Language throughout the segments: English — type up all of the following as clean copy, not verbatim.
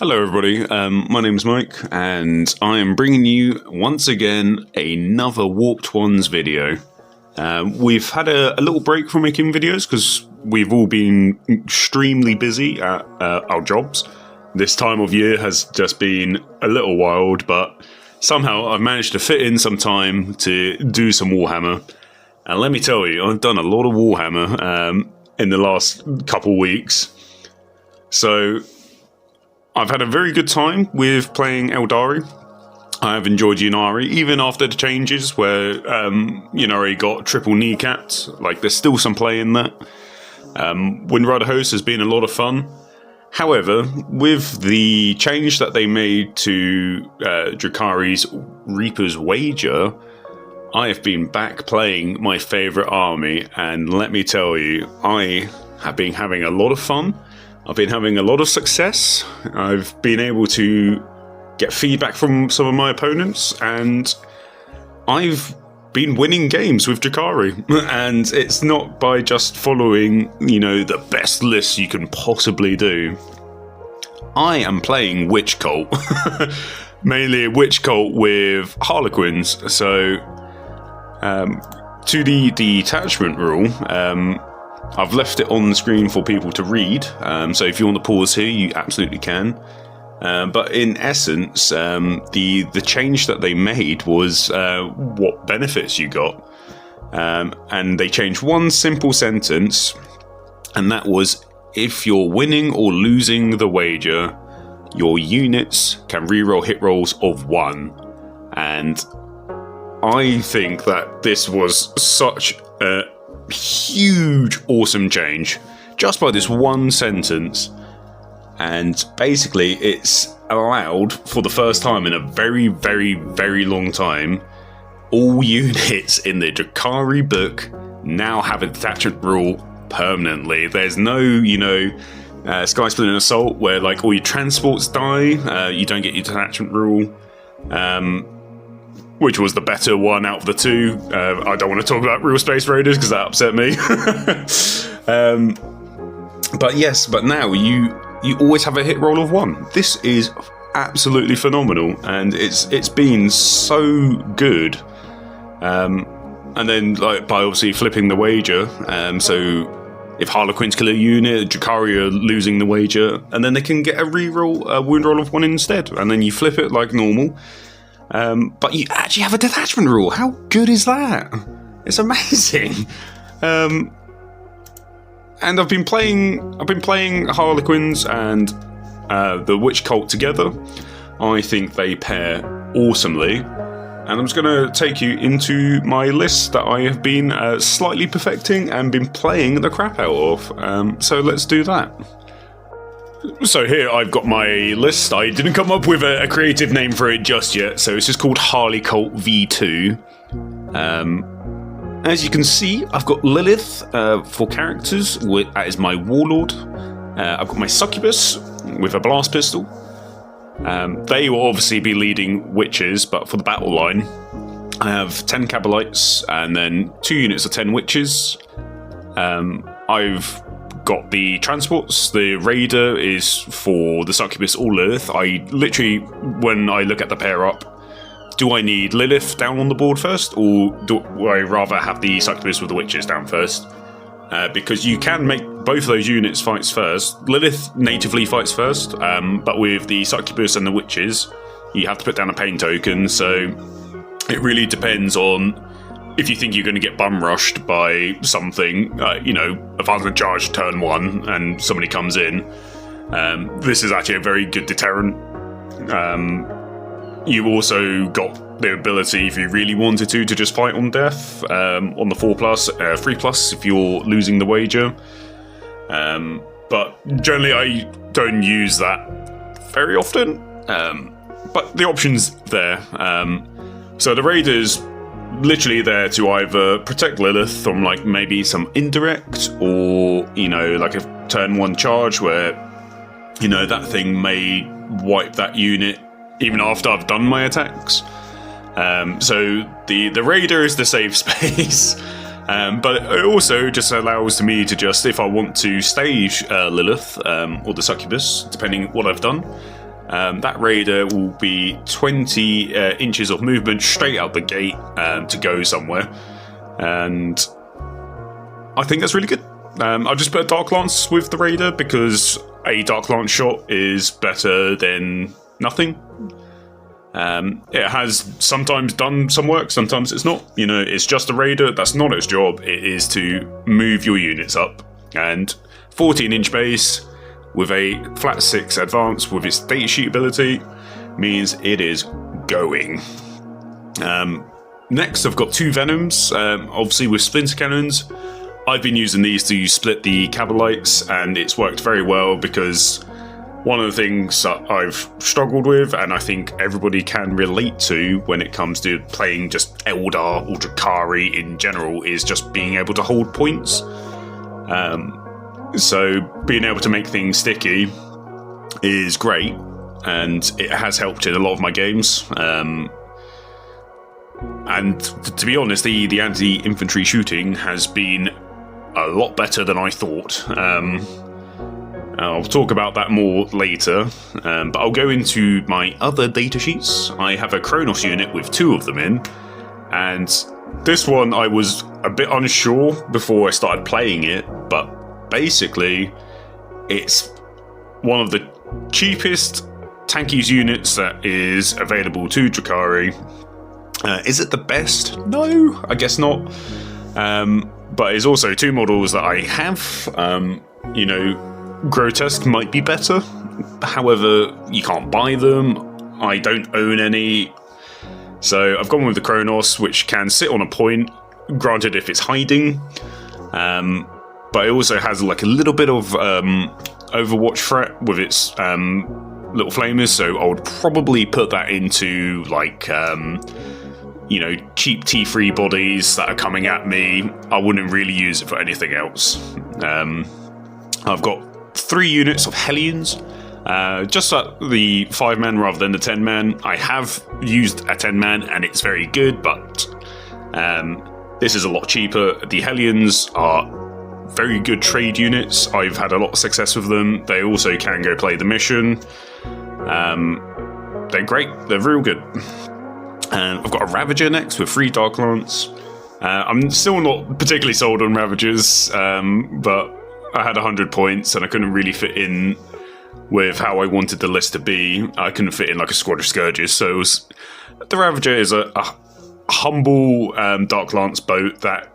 Hello everybody, my name's Mike, and I am bringing you, once again, another Warped Ones video. We've had a little break from making videos, because we've all been extremely busy at our jobs. This time of year has just been a little wild, but somehow I've managed to fit in some time to do some Warhammer. And let me tell you, I've done a lot of Warhammer in the last couple weeks. So I've had a very good time with playing Eldari. I've enjoyed Ynnari, even after the changes where Ynnari got triple kneecapped. Like, there's still some play in that. Windrider Host has been a lot of fun. However, with the change that they made to Drukhari's Reaper's Wager, I have been back playing my favourite army, and let me tell you, I have been having a lot of fun. I've been having a lot of success. I've been able to get feedback from some of my opponents, and I've been winning games with Drukhari. And it's not by just following, the best lists you can possibly do. I am playing Wych Cult. Mainly a Wych Cult with harlequins. So, to the detachment rule, I've left it on the screen for people to read, so if you want to pause here, you absolutely can. But in essence, the change that they made was what benefits you got. And they changed one simple sentence, and that was, if you're winning or losing the wager, your units can reroll hit rolls of 1. And I think that this was such a huge, awesome change just by this one sentence, and basically it's allowed for the first time in a very, very, very long time, all units in the Drukhari book now have a detachment rule permanently. There's no, Sky Splitting Assault where like all your transports die, you don't get your detachment rule. Which was the better one out of the two. I don't want to talk about Real Space Raiders because that upset me. But now you always have a hit roll of 1. This is absolutely phenomenal, and it's been so good. And then by obviously flipping the wager, so if Harlequins kill a unit, Drukhari are losing the wager, and then they can get a wound roll of 1 instead, and then you flip it like normal. But you actually have a detachment rule. How good is that? It's amazing. And I've been playing Harlequins and the Wych Cult together. I think they pair awesomely. And I'm just going to take you into my list that I have been slightly perfecting and been playing the crap out of. So let's do that. So here I've got my list. I didn't come up with a creative name for it just yet, so it's just called Harley Cult V2. As you can see, I've got Lilith for characters. That is my Warlord. I've got my Succubus with a blast pistol. They will obviously be leading witches, but for the battle line, I have 10 Cabalites and then 2 units of 10 witches. I've got the transports. The Raider is for the Succubus or Lilith. I literally, when I look at the pair up, do I need Lilith down on the board first, or do I rather have the Succubus with the Witches down first? Because you can make both of those units fights first. Lilith natively fights first, but with the Succubus and the Witches, you have to put down a pain token, so it really depends on if you think you're going to get bum rushed by something, a violent charge turn 1 and somebody comes in, this is actually a very good deterrent. You've also got the ability, if you really wanted to just fight on death, on the 4+, 3+ if you're losing the wager. But generally I don't use that very often, but the option's there. So the Raiders literally there to either protect Lilith from maybe some indirect, or like a turn 1 charge where that thing may wipe that unit even after I've done my attacks. So the Raider is the safe space, but it also just allows me to if I want to stage Lilith or the Succubus, depending what I've done, that raider will be 20 inches of movement straight out the gate to go somewhere, and I think that's really good. I'll just put a Dark Lance with the raider because a Dark Lance shot is better than nothing. It has sometimes done some work, sometimes it's not. You know, it's just a raider. That's not its job. It is to move your units up. And 14-inch base with a flat 6 advance with its datasheet ability means it is going. Next, I've got 2 Venoms, obviously with Splinter Cannons. I've been using these to split the Cabalites, and it's worked very well because one of the things that I've struggled with, and I think everybody can relate to when it comes to playing just Eldar or Drukhari in general, is just being able to hold points. So being able to make things sticky is great, and it has helped in a lot of my games. And to be honest, the anti-infantry shooting has been a lot better than I thought. I'll talk about that more later, but I'll go into my other datasheets. I have a Kronos unit with 2 of them in, and this one I was a bit unsure before I started playing it, but basically it's one of the cheapest tankies units that is available to Drukhari. Is it the best? No, I guess not. But it's also 2 models that I have. You know, Grotesque might be better. However, you can't buy them. I don't own any. So I've gone with the Kronos, which can sit on a point, granted if it's hiding. But it also has like a little bit of Overwatch threat with its little flamers, so I would probably put that into like you know, cheap T3 bodies that are coming at me. I wouldn't really use it for anything else. I've got 3 units of Hellions, just at the 5-man rather than the 10-man. I have used a 10-man and it's very good, but this is a lot cheaper. The Hellions are very good trade units. I've had a lot of success with them. They also can go play the mission. They're great. They're real good. I've got a Ravager next with 3 Dark Lance. I'm still not particularly sold on Ravagers, but I had 100 points and I couldn't really fit in with how I wanted the list to be. I couldn't fit in like a squad of Scourges, so the Ravager is a humble Dark Lance boat that,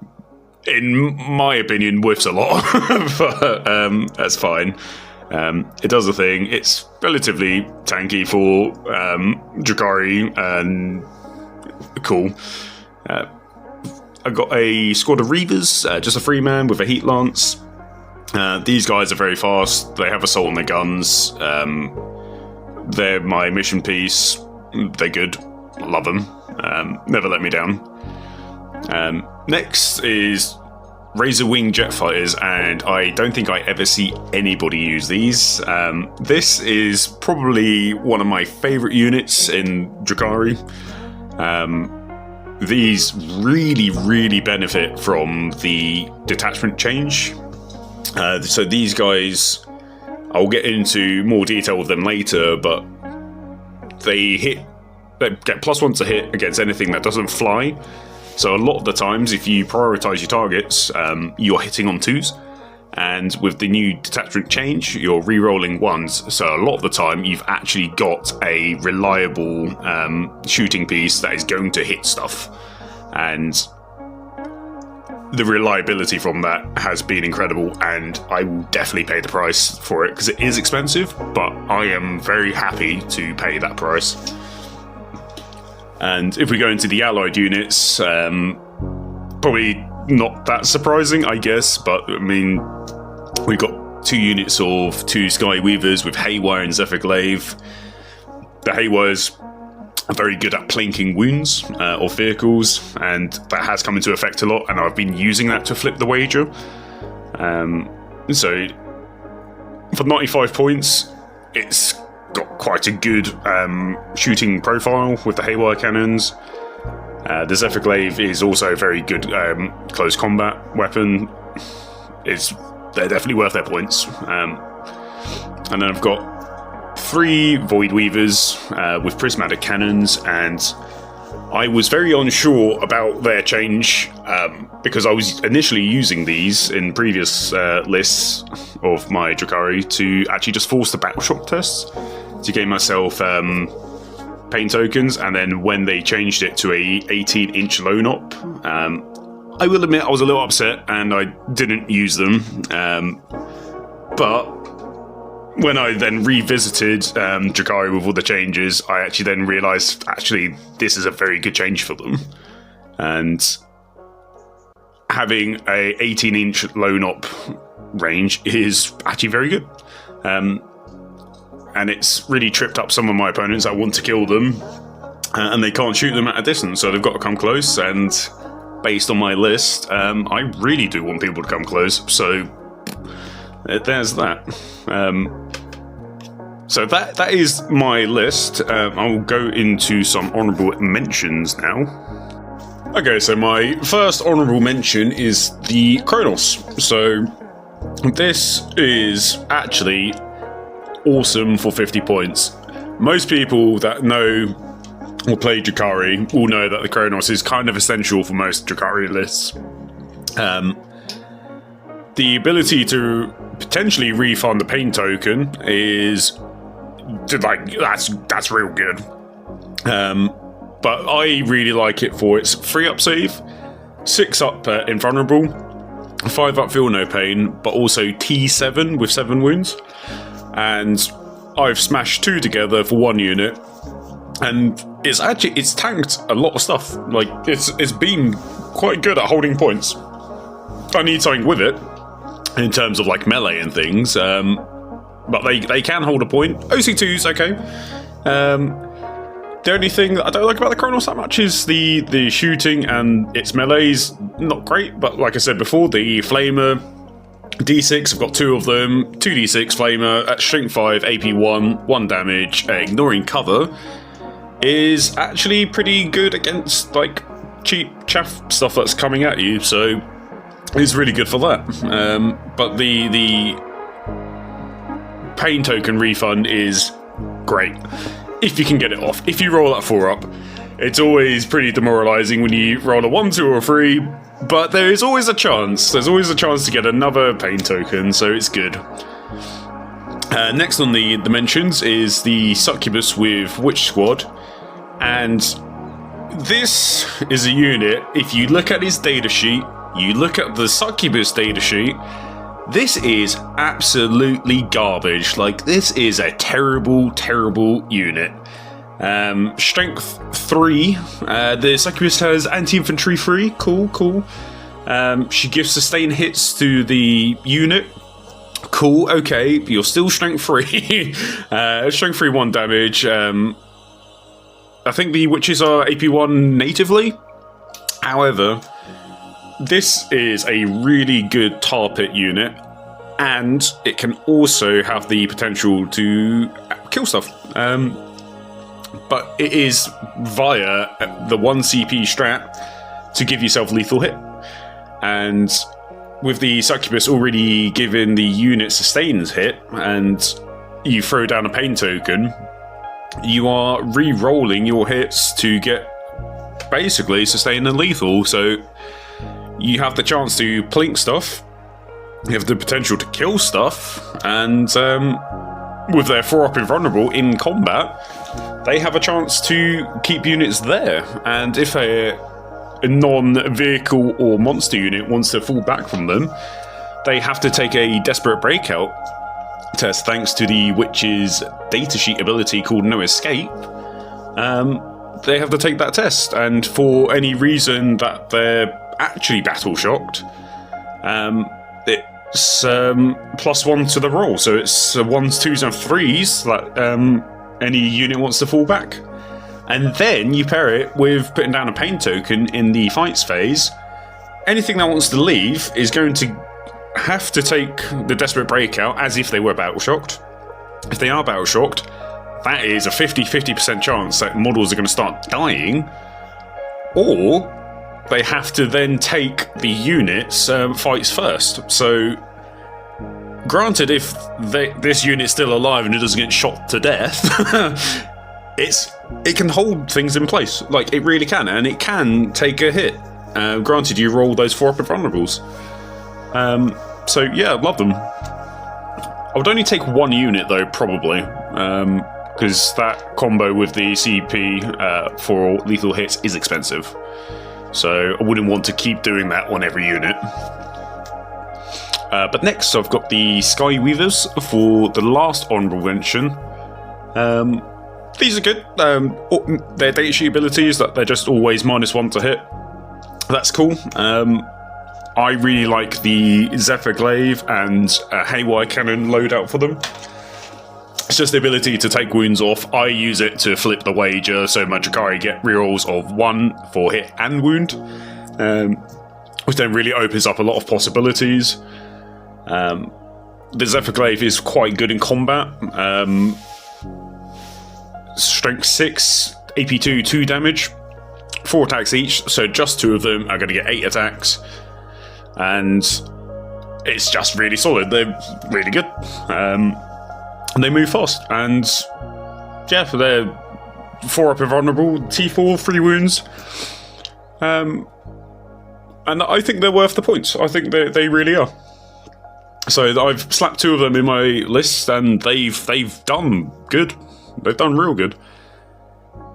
in my opinion, whiffs a lot, but that's fine. It does a thing. It's relatively tanky for Drukhari and cool. I've got a squad of Reavers, just a 3-man with a Heat Lance. These guys are very fast. They have assault on their guns. They're my mission piece. They're good. Love them. Never let me down. Next is Razor Wing jet fighters, and I don't think I ever see anybody use these. This is probably one of my favourite units in Drukhari. These really benefit from the detachment change. So these guys, I'll get into more detail with them later, but they get +1 to hit against anything that doesn't fly. So a lot of the times, if you prioritise your targets, you're hitting on 2s. And with the new detachment change, you're re-rolling 1s. So a lot of the time, you've actually got a reliable shooting piece that is going to hit stuff. And the reliability from that has been incredible, and I will definitely pay the price for it, because it is expensive, but I am very happy to pay that price. And if we go into the allied units, probably not that surprising, I guess, but I mean, we've got 2 units of 2 Sky Weavers with Haywire and Zephyrglaive. The Haywires are very good at planking wounds of vehicles, and that has come into effect a lot, and I've been using that to flip the wager. So for 95 points, it's got quite a good shooting profile with the Haywire cannons. The Zephyrglaive is also a very good close combat weapon. They're definitely worth their points. And then I've got 3 Void Weavers with prismatic cannons, and I was very unsure about their change because I was initially using these in previous lists of my Drukhari to actually just force the battle shock tests to gain myself pain tokens, and then when they changed it to a 18-inch low op, I will admit I was a little upset and I didn't use them, but when I then revisited Drukhari with all the changes, I actually then realised, actually, this is a very good change for them. And having a 18-inch low op range is actually very good. And it's really tripped up some of my opponents that want to kill them, and they can't shoot them at a distance, so they've got to come close. And based on my list, I really do want people to come close, so there's that. So that is my list. I'll go into some honourable mentions now. Okay, so my first honourable mention is the Kronos. So this is actually awesome for 50 points. Most people that know or play Drukhari will know that the Kronos is kind of essential for most Drukhari lists. The ability to potentially refund the pain token is that's real good. But I really like it for its 3 up save, 6 up invulnerable, 5 up feel no pain, but also T7 with 7 wounds. And I've smashed 2 together for 1 unit, and it's tanked a lot of stuff. Like it's been quite good at holding points. I need something with it in terms of like melee and things, but they can hold a point. OC2's okay. The only thing that I don't like about the Kronos that much is the shooting, and its melee's not great, but like I said before, the Flamer D6, I've got 2 of them, 2d6 Flamer at strength 5, AP 1, 1 damage, ignoring cover, is actually pretty good against like cheap chaff stuff that's coming at you, so it's really good for that. But the pain token refund is great if you can get it off. If you roll that 4 up, it's always pretty demoralising when you roll a 1, 2 or 3, but there is always a chance. There's always a chance to get another pain token, so it's good. Next on the mentions is the Succubus with Witch Squad, and this is a unit, if you look at his datasheet, you look at the Succubus datasheet, this is absolutely garbage. Like, this is a terrible, terrible unit. Strength 3, the Succubus has anti-infantry 3, cool. She gives sustained hits to the unit. Cool, okay, you're still strength 3. Strength 3, 1 damage. I think the witches are AP 1 natively. However, this is a really good tar pit unit, and it can also have the potential to kill stuff. But it is via the 1 CP strat to give yourself lethal hit. And with the Succubus already giving the unit sustains hit, and you throw down a pain token, you are re-rolling your hits to get basically sustained and lethal. So you have the chance to plink stuff, you have the potential to kill stuff, and with their 4 up invulnerable in combat, they have a chance to keep units there. And if a non-vehicle or monster unit wants to fall back from them, they have to take a desperate breakout test thanks to the witch's datasheet ability called No Escape. They have to take that test, and for any reason that they're actually battle shocked, it's +1 to the roll, so it's 1s, 2s and 3s that any unit wants to fall back. And then you pair it with putting down a pain token in the fights phase. Anything that wants to leave is going to have to take the desperate breakout as if they were battle shocked. If they are battle shocked, that is a 50% chance that models are going to start dying, or they have to then take the units fights first. So Granted, if this unit's still alive and it doesn't get shot to death, it can hold things in place. Like, it really can, and it can take a hit. Granted, you roll those 4 upper vulnerables. So yeah, love them. I would only take 1 unit though, probably, because that combo with the CP for lethal hits is expensive. So I wouldn't want to keep doing that on every unit. But next, I've got the Sky Weavers for the last honourable mention. These are good. Their data sheet ability is that they're just always -1 to hit. That's cool. I really like the Zephyr Glaive and Haywire Cannon loadout for them. It's just the ability to take wounds off. I use it to flip the wager, so my Drukhari get rerolls of 1 for hit and wound, which then really opens up a lot of possibilities. The Zephyr Glaive is quite good in combat. Strength 6, AP2, 2 damage, 4 attacks each, so just 2 of them are going to get 8 attacks. And it's just really solid. They're really good. And they move fast. And yeah, they're 4 up invulnerable, T4, 3 wounds. And I think they're worth the points. I think they really are. So I've slapped 2 of them in my list, and they've done good. They've done real good.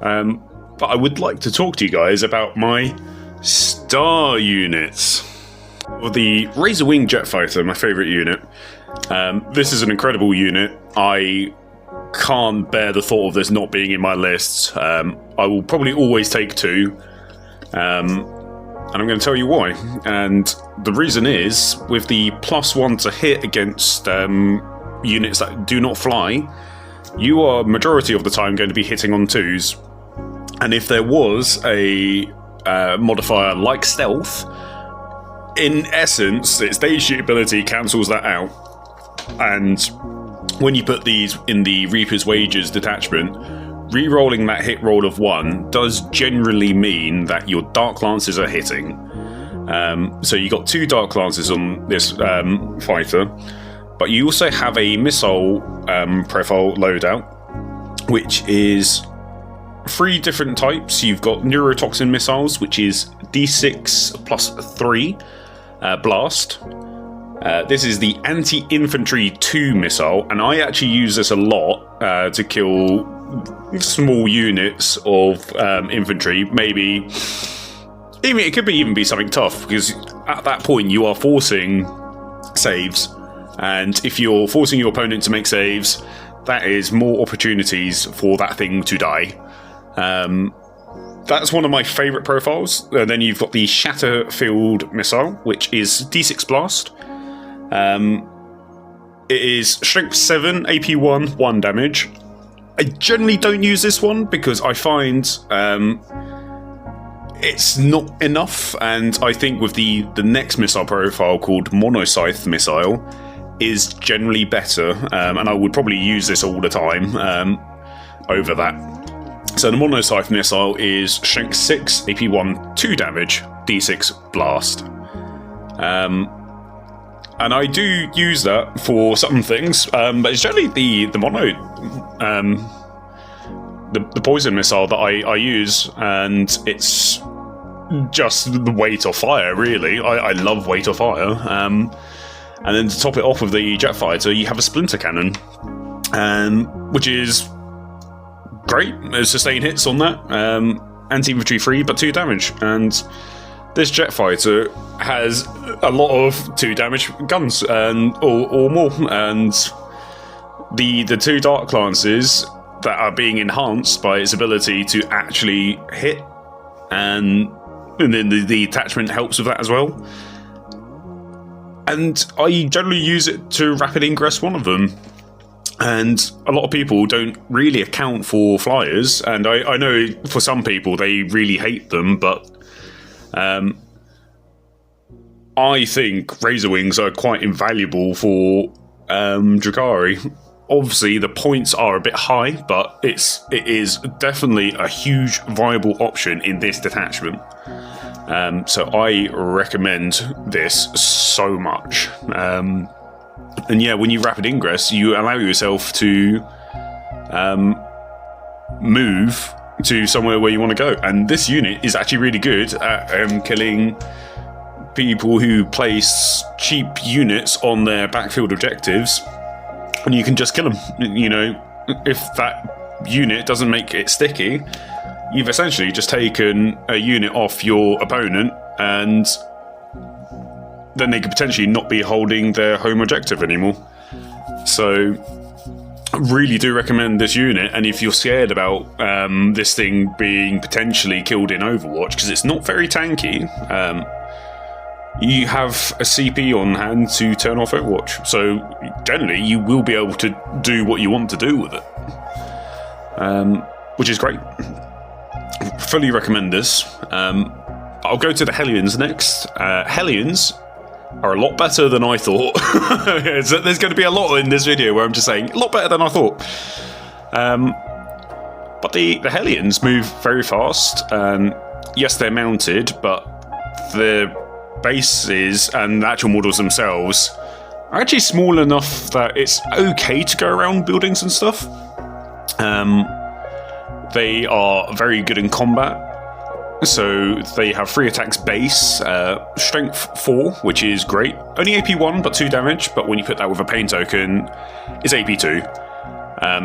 But I would like to talk to you guys about my star units. The Razor Wing Jetfighter, my favourite unit. This is an incredible unit. I can't bear the thought of this not being in my list. I will probably always take 2. And I'm going to tell you why. And the reason is, with the +1 to hit against units that do not fly, you are majority of the time going to be hitting on 2s. And if there was a modifier like Stealth, in essence, its data sheet ability cancels that out. And when you put these in the Reaper's Wages detachment, re-rolling that hit roll of 1 does generally mean that your Dark Lances are hitting. So you got 2 Dark Lances on this fighter, but you also have a missile profile loadout, which is 3 different types. You've got Neurotoxin missiles, which is D6 +3 blast. This is the anti-infantry 2 missile, and I actually use this a lot to kill small units of infantry. Maybe even it could even be something tough, because at that point you are forcing saves, and if you're forcing your opponent to make saves, that is more opportunities for that thing to die. That's one of my favourite profiles. And then you've got the Shatterfield missile, which is D6 blast. It is strength 7, AP1, 1 damage. I generally don't use this one because I find it's not enough, and I think with the next missile profile called Monoscythe missile is generally better, and I would probably use this all the time over that. So the Monoscythe missile is strength 6, AP1, 2 damage, D6 blast. And I do use that for some things, but it's generally the mono, the poison missile that I use, and it's just the weight of fire, really. I love weight of fire. And then to top it off with the jet fighter, you have a splinter cannon, which is great. Sustain hits on that, anti-infantry 3, but 2 damage, and this jet fighter has a lot of 2 damage guns, or more, and the 2 Dark Lances that are being enhanced by its ability to actually hit, and then the attachment helps with that as well. And I generally use it to rapid ingress one of them. And a lot of people don't really account for flyers, and I know for some people they really hate them, but I think Razor Wings are quite invaluable for Drukhari. Obviously, the points are a bit high, but it is definitely a huge viable option in this detachment. So I recommend this so much. And yeah, when you rapid ingress, you allow yourself to move to somewhere where you want to go. And this unit is actually really good at killing people who place cheap units on their backfield objectives, and you can just kill them. You know, if that unit doesn't make it sticky, you've essentially just taken a unit off your opponent, and then they could potentially not be holding their home objective anymore. So I really do recommend this unit, and if you're scared about this thing being potentially killed in Overwatch, because it's not very tanky, you have a CP on hand to turn off Overwatch. So generally, you will be able to do what you want to do with it, which is great. Fully recommend this. I'll go to the Hellions next. Hellions are a lot better than I thought. There's going to be a lot in this video where I'm just saying, a lot better than I thought. But the Hellions move very fast. Yes, they're mounted, but the bases and the actual models themselves are actually small enough that it's okay to go around buildings and stuff. They are very good in combat. So they have 3 attacks base, strength 4, which is great. Only AP 1, but 2 damage, but when you put that with a pain token, it's AP 2.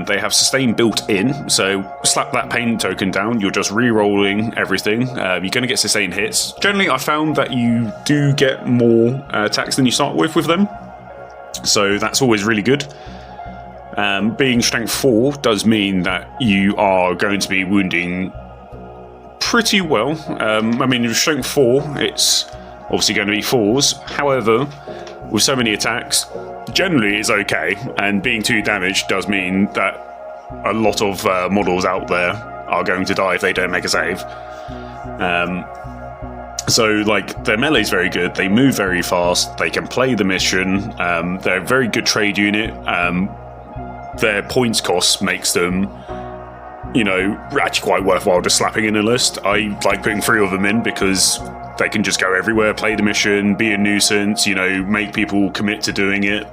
They have sustain built in, so slap that pain token down, you're just re-rolling everything. You're going to get sustain hits. Generally, I found that you do get more attacks than you start with them, so that's always really good. Being strength 4 does mean that you are going to be wounding pretty well. I mean, with strength 4, it's obviously going to be 4s. However, with so many attacks, generally it's okay, and being 2 damage does mean that a lot of models out there are going to die if they don't make a save. So, like, their melee's very good, they move very fast, they can play the mission, they're a very good trade unit, their points cost makes them, you know, actually quite worthwhile just slapping in a list. I like putting 3 of them in because they can just go everywhere, play the mission, be a nuisance, you know, make people commit to doing it.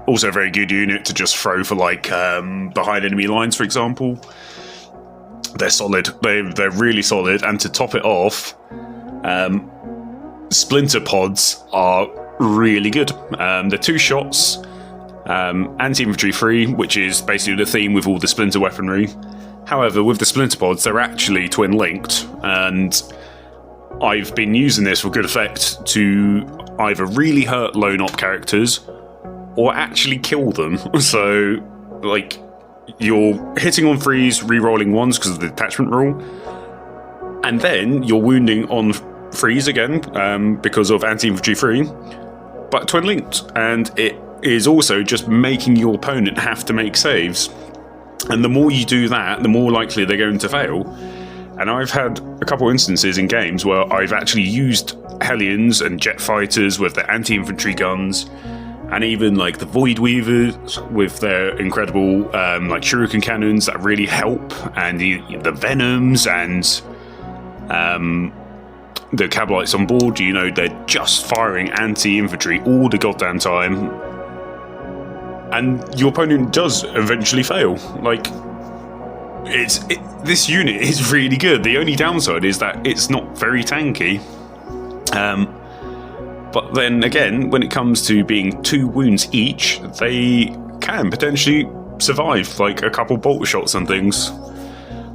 Also a very good unit to just throw for, like, behind enemy lines, for example. They're solid. They're really solid. And to top it off, splinter pods are really good. They're 2 shots. Anti-infantry free, which is basically the theme with all the splinter weaponry. However, with the splinter pods, they're actually twin linked, and I've been using this for good effect to either really hurt lone op characters or actually kill them. So, like, you're hitting on 3s, re-rolling 1s because of the detachment rule, and then you're wounding on 3s again because of anti-infantry free, but twin linked, and it is also just making your opponent have to make saves. And the more you do that, the more likely they're going to fail. And I've had a couple instances in games where I've actually used Hellions and jet fighters with their anti-infantry guns, and even like the Void Weavers with their incredible like shuriken cannons that really help, and the Venoms and the Cabalites on board, you know, they're just firing anti-infantry all the goddamn time. And your opponent does eventually fail. Like, this unit is really good. The only downside is that it's not very tanky. But then again, when it comes to being 2 wounds each, they can potentially survive, like a couple bolt shots and things.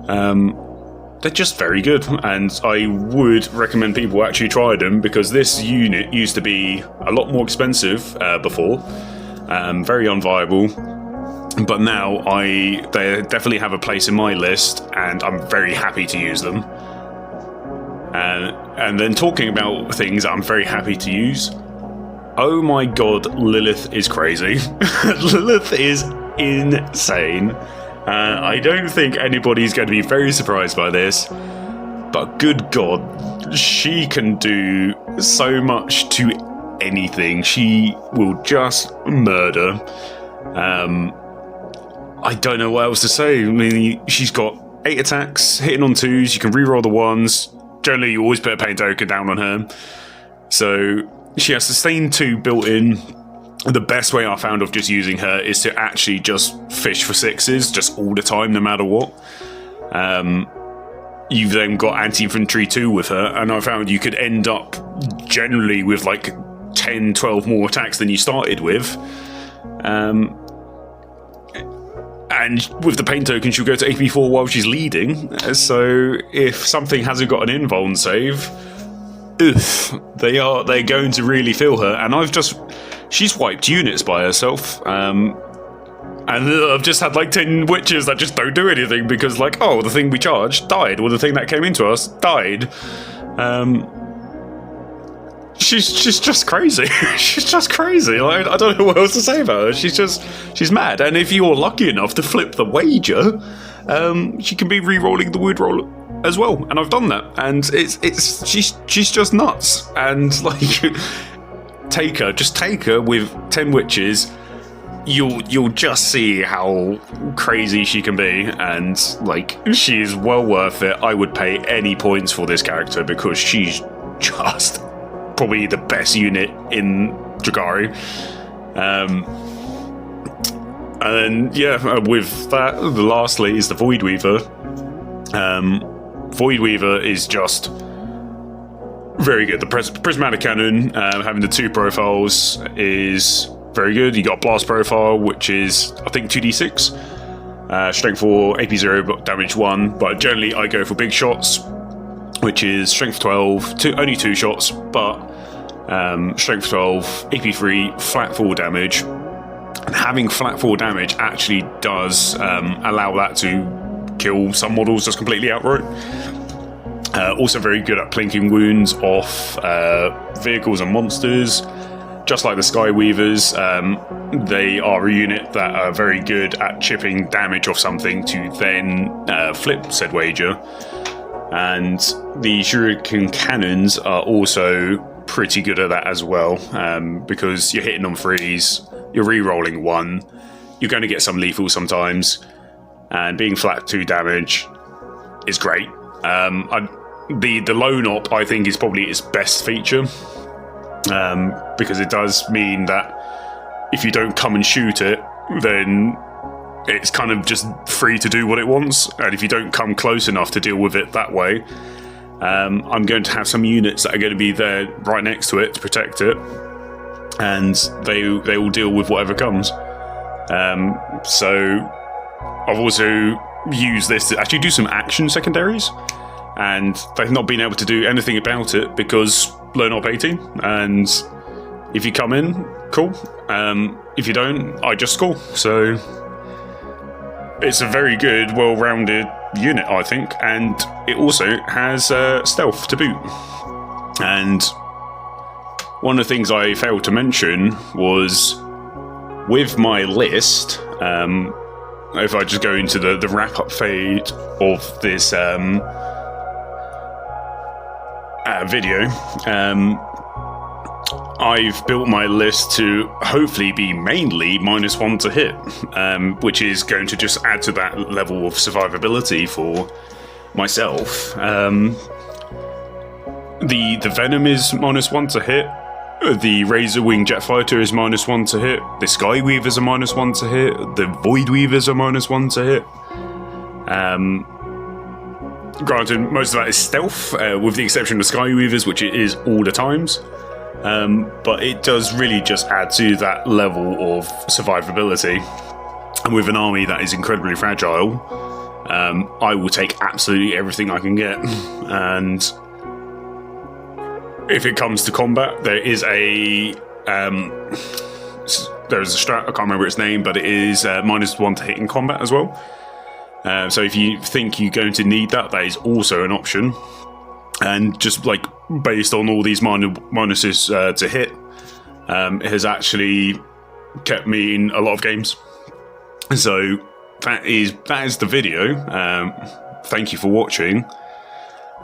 They're just very good, and I would recommend people actually try them, because this unit used to be a lot more expensive before. Very unviable, but now they definitely have a place in my list, and I'm very happy to use them. And then talking about things that I'm very happy to use, oh my god, Lilith is crazy. Lilith is insane. I don't think anybody's going to be very surprised by this, but good god, she can do so much to anything. She will just murder. I don't know what else to say. I mean, she's got 8 attacks, hitting on 2s, you can reroll the 1s. Generally, you always put a pain token down on her. So she has sustain 2 built in. the best way I found of just using her is to actually just fish for sixes, just all the time, no matter what. You've then got anti-infantry 2 with her, and I found you could end up generally with like 10, 12 more attacks than you started with. And with the pain token, she'll go to AP4 while she's leading, so if something hasn't got an invuln save, they're going to really feel her, and she's wiped units by herself, and I've just had like 10 witches that just don't do anything because, like, oh, the thing we charged died, or the thing that came into us died. She's just crazy. She's just crazy. Like, I don't know what else to say about her. She's mad. And if you're lucky enough to flip the wager, she can be re-rolling the wood roll as well. And I've done that, and she's just nuts. And like, take her with 10 witches. You'll just see how crazy she can be, and like, she's well worth it. I would pay any points for this character because she's just probably the best unit in Drukhari. And then, yeah, with that, lastly is the Void Weaver. Void Weaver is just very good. The Prismatic Cannon, having the 2 profiles, is very good. You got Blast Profile, which is, I think, 2d6. Strength 4, AP 0, damage 1. But generally, I go for big shots, which is Strength 12, only 2 shots, but Strength 12, AP 3, flat 4 damage. And having flat 4 damage actually does allow that to kill some models just completely outright. Also very good at plinking wounds off vehicles and monsters. Just like the Sky Weavers, they are a unit that are very good at chipping damage off something to then flip said wager. And the Shuriken Cannons are also pretty good at that as well, because you're hitting on 3s, you're re-rolling 1, you're going to get some lethal sometimes, and being flat 2 damage is great. The Lone Op, I think, is probably its best feature. Because it does mean that if you don't come and shoot it, then it's kind of just free to do what it wants, and if you don't come close enough to deal with it that way, I'm going to have some units that are going to be there right next to it to protect it, and they will deal with whatever comes. So I've also used this to actually do some action secondaries, and they've not been able to do anything about it because Lone Op 18, and if you come in, cool. If you don't, I just score. So it's a very good, well-rounded unit, I think, and it also has stealth to boot. And one of the things I failed to mention was with my list, if I just go into the wrap-up fade of this video, I've built my list to hopefully be mainly -1 to hit, which is going to just add to that level of survivability for myself. The Venom is -1 to hit, the Razor Wing Jet Fighter is -1 to hit, the Sky Weavers are -1 to hit, the Void Weavers are -1 to hit. Granted, most of that is stealth, with the exception of Sky Weavers, which it is all the times. But it does really just add to that level of survivability. And with an army that is incredibly fragile, I will take absolutely everything I can get. And if it comes to combat, there is a strat, I can't remember its name, but it is -1 to hit in combat as well. So if you think you're going to need that, that is also an option. And just like based on all these minuses to hit, it has actually kept me in a lot of games. So that is the video. Thank you for watching.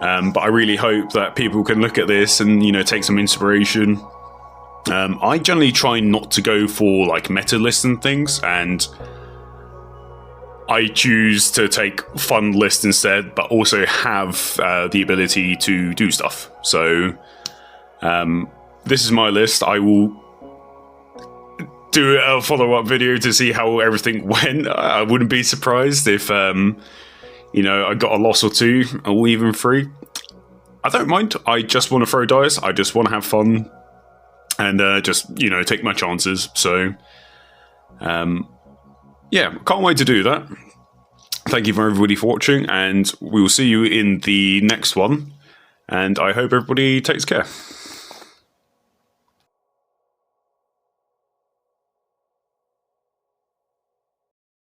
But I really hope that people can look at this and, you know, take some inspiration. I generally try not to go for like meta lists and things, and I choose to take fun lists instead, but also have the ability to do stuff. So this is my list. I will do a follow-up video to see how everything went. I wouldn't be surprised if, you know, I got a loss or two, or even 3. I don't mind. I just want to throw dice. I just want to have fun and just, you know, take my chances. So, yeah, can't wait to do that. Thank you for everybody for watching, and we will see you in the next one. And I hope everybody takes care.